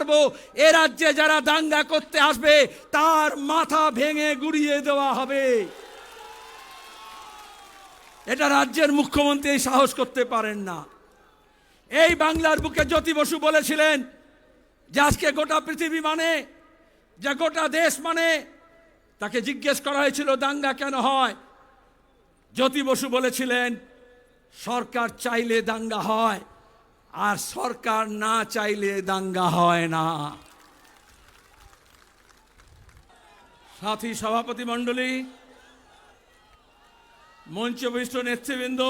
পারবো, এ রাজ্যে যারা দাঙ্গা করতে আসবে তার মাথা ভেঙে গুড়িয়ে দেওয়া হবে। এটা রাজ্যের মুখ্যমন্ত্রী সাহস করতে পারেন না। এই বাংলার বুকে জ্যোতি বসু বলেছিলেন যে আজকে গোটা পৃথিবী মানে, যে গোটা দেশ মানে। তাকে জিজ্ঞেস করা হয়েছিল দাঙ্গা কেন হয়, জ্যোতি বসু বলেছিলেন সরকার চাইলে দাঙ্গা হয়, আর সরকার না চাইলে দাঙ্গা হয় না। সাথী সভাপতি মণ্ডলী, মঞ্চবিষ্ট নেতৃবৃন্দ,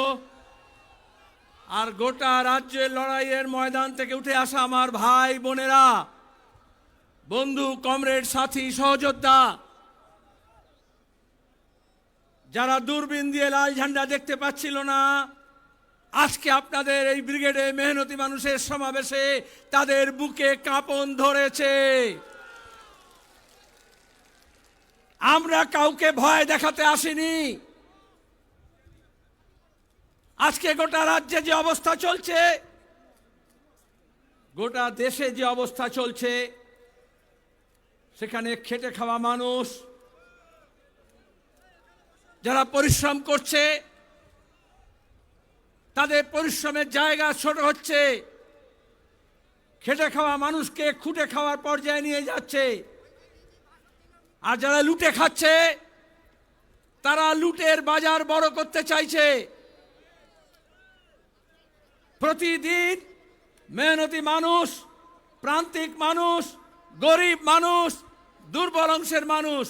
আর গোটা রাজ্যের লড়াইয়ের ময়দান থেকে উঠে আসা আমার ভাই বোনেরা, বন্ধু, কমরেড, সাথী, সহযোদ্ধা, যারা দূরবীন দিয়ে লাল ঝান্ডা দেখতে পাচ্ছিল না, আজকে আপনাদের এই ব্রিগেডে মেহনতি মানুষের সমাবেশে তাদের বুকে কাঁপন ধরেছে। আমরা কাউকে ভয় দেখাতে আসিনি। আজকে গোটা রাজ্যে যে অবস্থা চলছে, গোটা দেশে যে অবস্থা চলছে, সেখানে খেটে খাওয়া মানুষ যারা পরিশ্রম করছে, তাদের পরিশ্রমের জায়গা ছোট হচ্ছে। খেটে খাওয়া মানুষকে খুঁটে খাওয়ার পর্যায়ে নিয়ে যাচ্ছে। আর যারা লুটে খাচ্ছে, তারা লুটের বাজার বড় করতে চাইছে। প্রতিদিন মেহনতি মানুষ, প্রান্তিক মানুষ, গরিব মানুষ, দুর্বল অংশের মানুষ,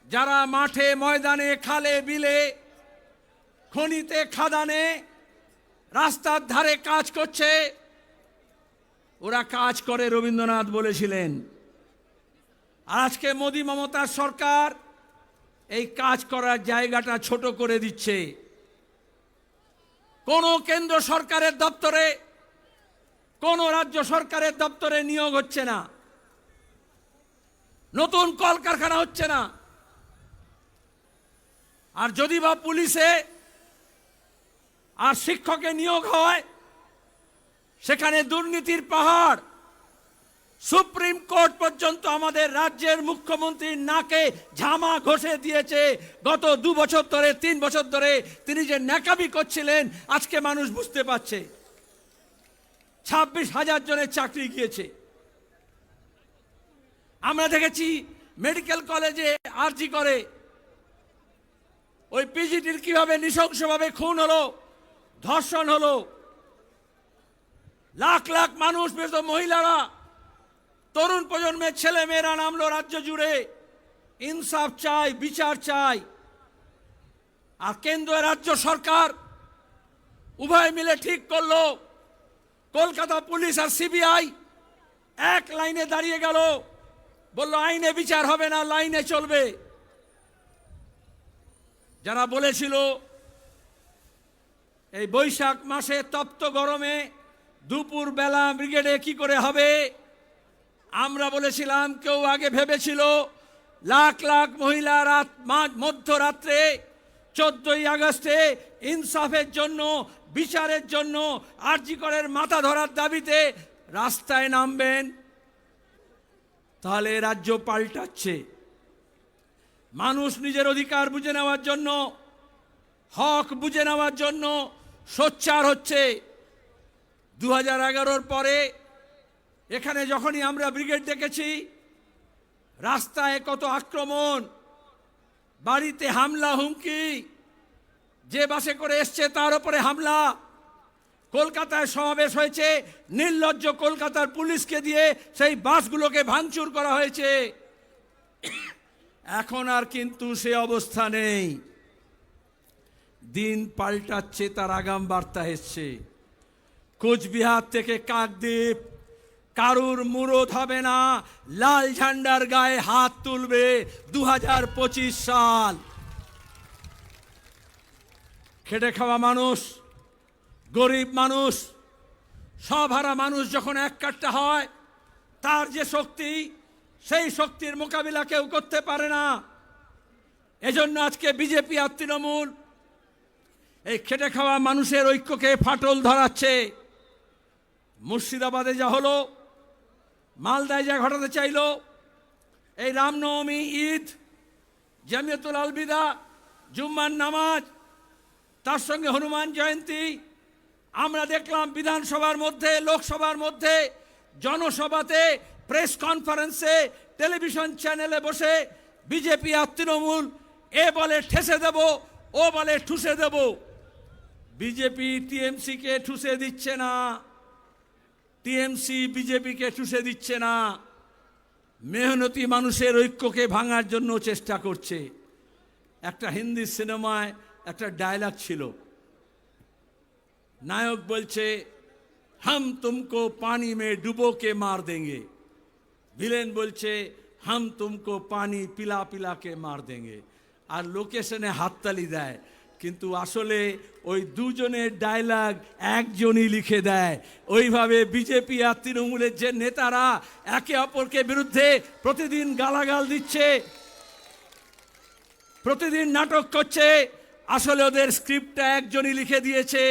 যারা মাঠে ময়দানে, খালে বিলে, খনিতে, খাদানে, রাস্তার ধারে কাজ করছে, ওরা কাজ করে রবীন্দ্রনাথ বলেছিলেন। আর আজকে মোদি মমতার সরকার এই কাজ করার জায়গাটা ছোট করে দিচ্ছে। কোন কেন্দ্র সরকারের দপ্তরে, কোন রাজ্য সরকারের দপ্তরে নিয়োগ হচ্ছে না, নতুন কলকারখানা হচ্ছে না। আর যদি বা পুলিশে আর শিক্ষকে নিয়োগ হয়, সেখানে দুর্নীতির পাহাড়। সুপ্রিম কোর্ট পর্যন্ত আমাদের রাজ্যের মুখ্যমন্ত্রীর নাকে ঝামা ঘষে দিয়েছে। গত 2 বছর ধরে, 3 বছর ধরে তিনি যে ন্যাকামি করছিলেন, আজকে মানুষ বুঝতে পারছে। 26,000 জনের চাকরি গিয়েছে। আমরা দেখেছি মেডিকেল কলেজে আরজি করে ওই পিজিটির কিভাবে নৃশংসভাবে খুন হলো, ধর্ষণ হলো। লাখ লাখ মানুষ, বিশেষত মহিলারা, তরুণ প্রজন্মের ছেলে মেয়েরা নামলো রাজ্য জুড়ে। ইনসাফ চাই, বিচার চাই। আর কেন্দ্র রাজ্য সরকার উভয় মিলে ঠিক করলো, কলকাতা পুলিশ আর সিবিআই এক লাইনে দাঁড়িয়ে গেল, বলল আইনে বিচার হবে না, লাইনে চলবে। যারা বলেছিল এই বৈশাখ মাসে তপ্ত গরমে দুপুর বেলা ব্রিগেডে কি করে হবে, আমরা বলেছিলাম, কেউ আগে ভেবেছিল লাখ লাখ মহিলা রাত মধ্যরাত্রে 14ই আগস্টে ইনসাফের জন্য, বিচারের জন্য, আরজি করের মাথা ধরার দাবিতে রাস্তায় নামবেন। তাহলে রাজ্য পাল্টাচ্ছে। মানুষ নিজের অধিকার বুঝে নেওয়ার জন্য, হক বুঝে নেওয়ার জন্য সোচ্চার হচ্ছে। 2011-র পরে এখানে যখনই আমরা ব্রিগেড দেখেছি, রাস্তায় কত আক্রমণ, বাড়িতে হামলা, হুমকি, যে বাসে করে এসছে তার উপরে হামলা। কলকাতায় সমাবেশ হয়েছে, নির্লজ্জ কলকাতার পুলিশকে দিয়ে সেই বাসগুলোকে ভাঙচুর করা হয়েছে। এখন আর কিন্তু সে অবস্থা নেই। দিন পাল্টাচ্ছে, তার আগাম বার্তা এসছে। কোচবিহার থেকে কাকদ্বীপ কারুর মুরদ হবে না, লাল ঝান্ডার গায়ে হাত তুলবে 2025 সাল। খেটে খাওয়া মানুষ, গরিব মানুষ, সব হারা মানুষ যখন এক কাট্টা হয়, তার যে শক্তি, সেই শক্তির মোকাবিলা কেউ করতে পারে না। এজন্য আজকে বিজেপি আর তৃণমূল এই খেটে খাওয়া মানুষের ঐক্যকে ফাটল ধরাচ্ছে। মুর্শিদাবাদে যা হলো, মালদায় যা ঘটাতে চাইল, এই রামনবমী, ঈদ, জামিয়াতুল আলবিদা, জুম্মার নামাজ, তার সঙ্গে হনুমান জয়ন্তী, আমরা দেখলাম বিধানসভার মধ্যে, লোকসভার মধ্যে, জনসভাতে, প্রেস কনফারেন্সে, টেলিভিশন চ্যানেলে বসে বিজেপি আর তৃণমূল এ বলে ঠেসে দেব, ও বলে ঠুসে দেব। বিজেপি টিএমসিকে ঠুসে দিচ্ছে না, টিএমসি বিজেপিকে ঠুসে দিচ্ছে না, মেহনতি মানুষের ঐক্যকে ভাঙার জন্য চেষ্টা করছে। একটা হিন্দি সিনেমায় একটা ডায়লগ ছিল, নায়ক বলছে হাম তুমকো পানি মে ডুবো কে মার দেंगे, ভিলেন বলছে হাম তুমকো পানি পিলা পিলা কে মার দেंगे, আর লোকেশনে হাততালি দেয়। কিন্তু আসলে ওই দুজনের ডায়লগ একজনই লিখে দেয়। ওইভাবে বিজেপি আর তৃণমূলের যে নেতারা একে অপরকে বিরুদ্ধে প্রতিদিন গালাগাল দিচ্ছে, প্রতিদিন নাটক করছে, আসলে ওদের স্ক্রিপ্টটা একজনই লিখে দিয়েছে।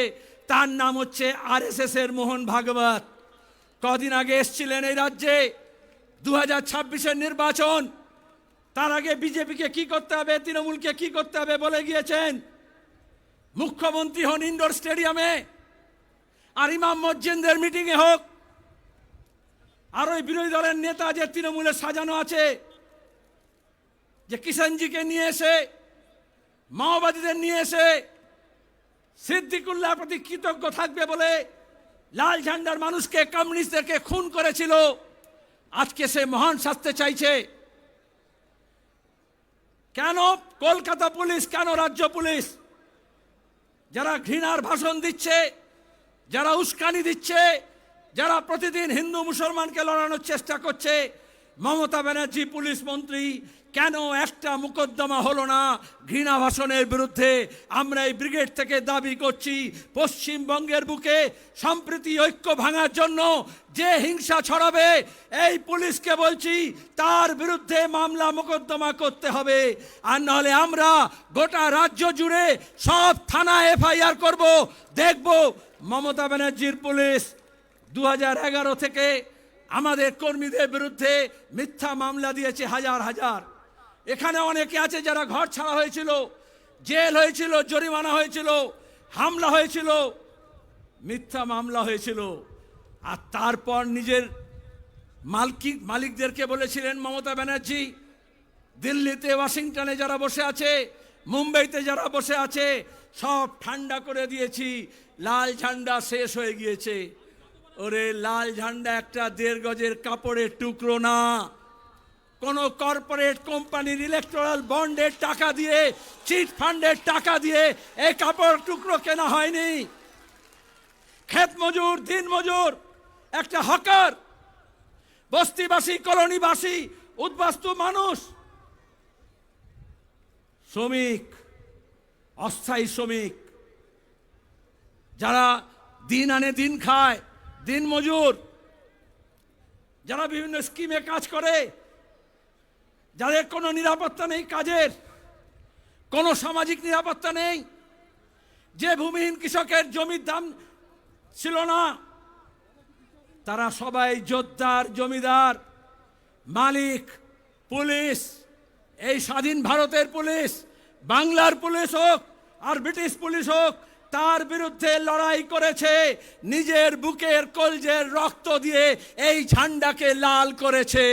তার নাম হচ্ছে আরএসএস এর মোহন ভাগবত। কদিন আগে এসেছিলেন এই রাজ্যে, 2026-এর নির্বাচন, তার আগে বিজেপিকে কি করতে হবে, তৃণমূলকে কি করতে হবে বলে গিয়েছেন। মুখ্যমন্ত্রী হন ইন্ডোর স্টেডিয়ামে, আর ইমাম মসজিদের মিটিংয়ে হোক, আর ওই বিরোধী দলের নেতা যে তৃণমূলের সাজানো আছে, যে কিষাণজিকে নিয়ে এসে, মাওবাদীদের নিয়ে এসে সিদ্দিকুল্লাহ প্রতি কৃতজ্ঞ থাকবে বলে লাল ঝান্ডার মানুষকে, কমিউনিস্টদেরকে খুন করেছিল, আজকে সে মহান শাস্তি চাইছে। কেন কলকাতা পুলিশ, কেন রাজ্য পুলিশ, যারা ঘৃণার ভাষণ দিচ্ছে, যারা উস্কানি দিচ্ছে, যারা প্রতিদিন হিন্দু মুসলমানকে লড়ানোর চেষ্টা করছে, মমতা ব্যানার্জি পুলিশ মন্ত্রী, কেন একটা মোকদ্দমা হলো না ঘৃণা ভাষণের বিরুদ্ধে? আমরা এই ব্রিগেড থেকে দাবি করছি, পশ্চিমবঙ্গের বুকে সম্প্রীতি ঐক্য ভাঙার জন্য যে হিংসা ছড়াবে, এই পুলিশকে বলছি তার বিরুদ্ধে মামলা মোকদ্দমা করতে হবে। আর নাহলে আমরা গোটা রাজ্য জুড়ে সব থানায় এফআইআর করব। দেখব মমতা ব্যানার্জির পুলিশ 2011 থেকে আমাদের কর্মীদের বিরুদ্ধে মিথ্যা মামলা দিয়েছে হাজার হাজার। এখানে অনেকে আছে যারা ঘর ছাড়া হয়েছিল, জেল হয়েছিল, জরিমানা হয়েছিল, হামলা হয়েছিল, মিথ্যা মামলা হয়েছিল। আর তারপর নিজের মালিকদেরকে বলেছিলেন মমতা ব্যানার্জি, দিল্লিতে, ওয়াশিংটনে যারা বসে আছে, মুম্বাইতে যারা বসে আছে, সব ঠান্ডা করে দিয়েছি, লাল ঝান্ডা শেষ হয়ে গিয়েছে। ওরে লাল ঝান্ডা একটা 1.5 গজের কাপড়ের টুকরো না। কোন কর্পোরেট কোম্পানির ইলেকট্রাল বন্ডের টাকা দিয়ে, চিট ফান্ডের টাকা দিয়ে এই কাপড় টুকরো কেনা হয়নি। ক্ষেত মজুর, দিন মজুর, একটা হকার, বস্তিবাসী, কলোনিবাসী, উদ্বাস্তু মানুষ, শ্রমিক, অস্থায়ী শ্রমিক, যারা দিন আনে দিন খায়, দিন মজুর, যারা বিভিন্ন স্কিমে কাজ করে, যাদের কোনো নিরাপত্তা নেই, কাজের কোনো সামাজিক নিরাপত্তা নেই, যে ভূমিহীন কৃষকের জমির দাম ছিল না, তারা সবাই জোরদার, জমিদার, মালিক, পুলিশ, এই স্বাধীন ভারতের পুলিশ, বাংলার পুলিশ হোক আর ব্রিটিশ পুলিশ হোক, তার বিরুদ্ধে লড়াই করেছে, নিজের বুকের কলজের রক্ত দিয়ে এই ঝান্ডাকে লাল করেছে।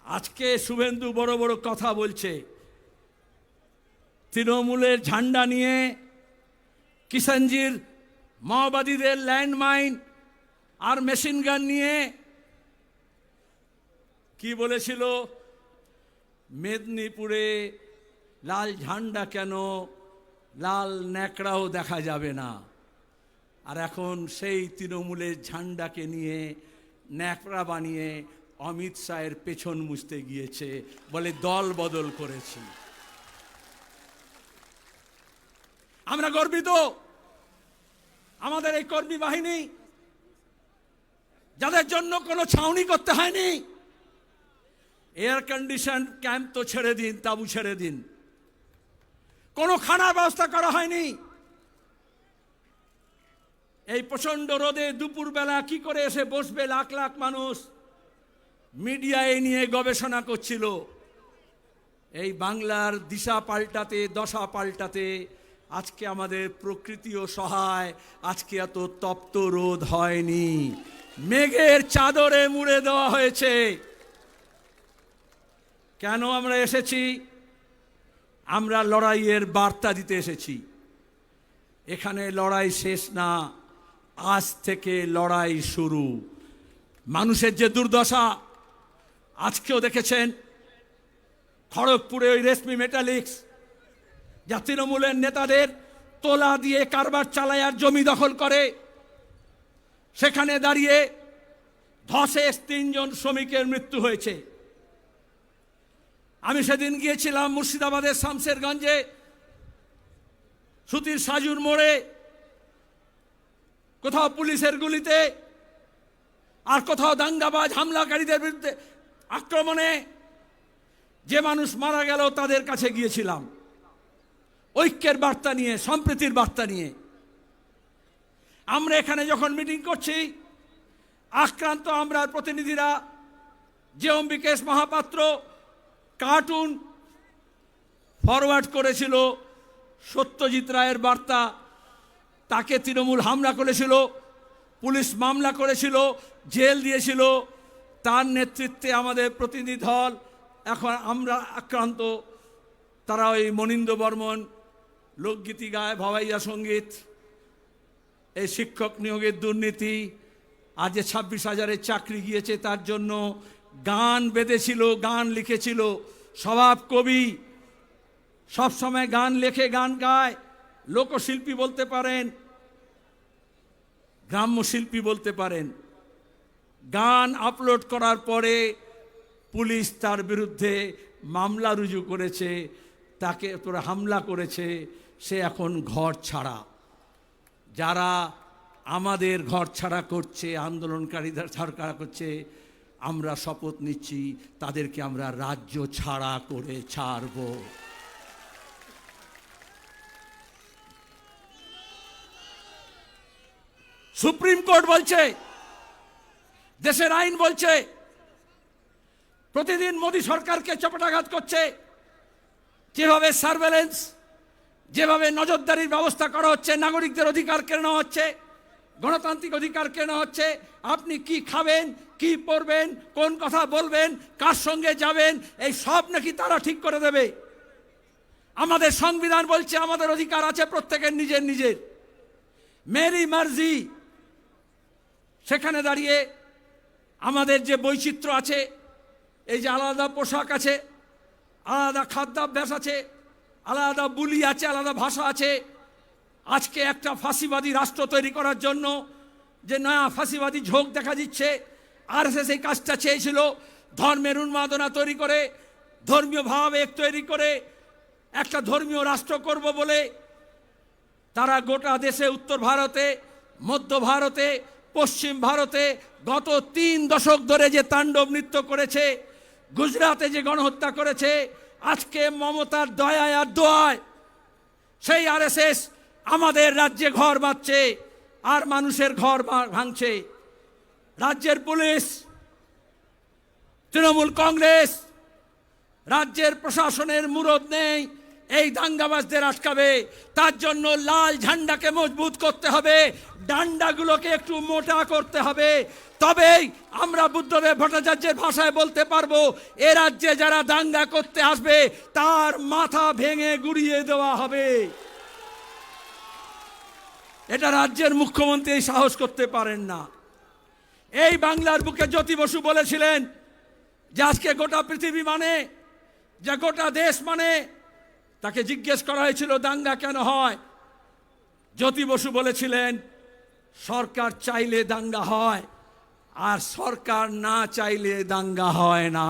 আজকে শুভেন্দু বড় বড় কথা বলছে, তৃণমূলের ঝান্ডা নিয়ে, কিষাণজির মাওবাদীদের ল্যান্ডমাইন আর মেশিন গান নিয়ে কি বলেছিল, মেদিনীপুরে লাল ঝান্ডা কেন, লাল ন্যাকড়াও দেখা যাবে না। আর এখন সেই তৃণমূলের ঝান্ডাকে নিয়ে ন্যাকড়া বানিয়ে অমিত শাহের পেছন মুছতে গিয়েছে, বলে দল বদল করেছি। আমরা গর্বিত, আমাদের এই কর্মী বাহিনী, যাদের জন্য কোনো ছাউনি করতে হয়নি, এয়ার কন্ডিশন ক্যাম্প তো ছেড়ে দিন, তাবু ছেড়ে দিন, কোনো খানার ব্যবস্থা করা হয়নি, এই প্রচণ্ড রোদে দুপুরবেলা কি করে এসে বসবে লাখ লাখ মানুষ, মিডিয়ায় নিয়ে গবেষণা করছিল। এই বাংলার দিশা পাল্টাতে, দশা পাল্টাতে আজকে আমাদের প্রকৃতিও সহায়। আজকে এত তপ্ত রোদ হয়নি, মেঘের চাদরে মুড়ে দেওয়া হয়েছে। কেন আমরা এসেছি? আমরা লড়াইয়ের বার্তা দিতে এসেছি। এখানে লড়াই শেষ না, আজ থেকে লড়াই শুরু। মানুষের যে দুর্দশা আজকেও দেখেছেন, খড়গপুরে ওই রেশমি মেটালিক্স যা তৃণমূলের নেতাদের তোলা দিয়ে কারবার চালায় আর জমি দখল করে, সেখানে দাঁড়িয়ে ধসে 3 জন শ্রমিকের মৃত্যু হয়েছে। আমি সেদিন গিয়েছিলাম মুর্শিদাবাদের শামশেরগঞ্জে, সুতির সাজুর মোড়ে, কোথাও পুলিশের গুলিতে আর কোথাও দাঙ্গাবাজ হামলাকারীদের বিরুদ্ধে আক্রমণে যে মানুষ মারা গেল তাদের কাছে গিয়েছিলাম ঐক্যের বার্তা নিয়ে, সম্প্রীতির বার্তা নিয়ে। আমরা এখানে যখন মিটিং করছি, আক্রান্ত আমরা প্রতিনিধিরা যে অম্বিকেশ মহাপাত্র কার্টুন ফরওয়ার্ড করেছিল সত্যজিৎ রায়ের বার্তা, তাকে তৃণমূল হামলা করেছিল, পুলিশ মামলা করেছিল, জেল দিয়েছিল। তার নেতৃত্বে আমাদের প্রতিনিধি দল, এখন আমরা আক্রান্ত। তারা ওই মনীন্দ্র বর্মন লোকগীতি গায়, ভাওয়াইয়া সঙ্গীত, এই শিক্ষক নিয়োগের দুর্নীতি, আজ 26,000-এর চাকরি গিয়েছে তার জন্য গান বেঁধেছিল, গান লিখেছিল। স্বভাব কবি, সবসময় গান লেখে, গান গায়। লোকশিল্পী বলতে পারেন, গ্রাম্য শিল্পী বলতে পারেন। গান আপলোড করার পরে পুলিশ তার বিরুদ্ধে মামলা রুজু করেছে, তাকে তোরা হামলা করেছে, সে এখন ঘর ছাড়া। যারা আমাদের ঘর ছাড়া করছে, আন্দোলনকারীদের ছাড়া করছে, আমরা শপথ নিচ্ছি তাদেরকে আমরা রাজ্য ছাড়া করে ছাড়ব। সুপ্রিম কোর্ট বলছে, দেশের আইন বলছে, প্রতিদিন মোদী সরকারকে চপেটাঘাত করছে। যেভাবে সার্ভেলেন্স, যেভাবে নজরদারির ব্যবস্থা করা হচ্ছে, নাগরিকদের অধিকার কেড়ে নেওয়া হচ্ছে, গণতান্ত্রিক অধিকার কেড়ে নেওয়া হচ্ছে। আপনি কি খাবেন, কি পরবেন, কোন কথা বলবেন, কার সঙ্গে যাবেন, এই সব নাকি তারা ঠিক করে দেবে। আমাদের সংবিধান বলছে আমাদের অধিকার আছে প্রত্যেকের নিজের নিজের, মেরি মার্জি। সেখানে দাঁড়িয়ে আমাদের যে বৈচিত্র্য আছে, এই যে আলাদা পোশাক আছে, আলাদা খাদ্যাভ্যাস আছে, আলাদা বুলি আছে, আলাদা ভাষা আছে, আজকে একটা ফাঁসিবাদী রাষ্ট্র তৈরি করার জন্য যে নয়া ফাঁসিবাদী ঝোঁক দেখা দিচ্ছে, আরএসএস এই কাজটা চেয়েছিল। ধর্মের উন্মাদনা তৈরি করে, ধর্মীয় ভাবাবেগ তৈরি করে একটা ধর্মীয় রাষ্ট্র করব বলে তারা গোটা দেশে, উত্তর ভারতে, মধ্য ভারতে, পশ্চিম ভারতে গত 3 দশক ধরে যে তাণ্ডব নৃত্য করেছে, গুজরাটে যে গণহত্যা করেছে, আজকে মমতার দয়ায় আর দোয়ায় সেই আরএসএস আমাদের রাজ্যে ঘর বাঁধছে আর মানুষের ঘর ভাঙছে। রাজ্যের পুলিশ, তৃণমূল কংগ্রেস, রাজ্যের প্রশাসনের মুরদ নেই এই দাঙ্গাবাজদের আটকাবে। তার জন্য লাল ঝান্ডাকে মজবুত করতে হবে, ডান্ডাগুলোকে একটু মোটা করতে হবে। তবেই আমরা বুদ্ধদেব ভট্টাচার্যের ভাষায় বলতে পারবো, এ রাজ্যে যারা দাঙ্গা করতে আসবে তার মাথা ভেঙে গুড়িয়ে দেওয়া হবে। এটা রাজ্যের মুখ্যমন্ত্রী সাহস করতে পারেন না। এই বাংলার বুকে জ্যোতি বসু বলেছিলেন যে আজকে গোটা পৃথিবী মানে, যে গোটা দেশ মানে। তাকে জিজ্ঞেস করা হয়েছিল দাঙ্গা কেন হয়, জ্যোতি বসু বলেছিলেন সরকার চাইলে দাঙ্গা হয়, আর সরকার না চাইলে দাঙ্গা হয় না।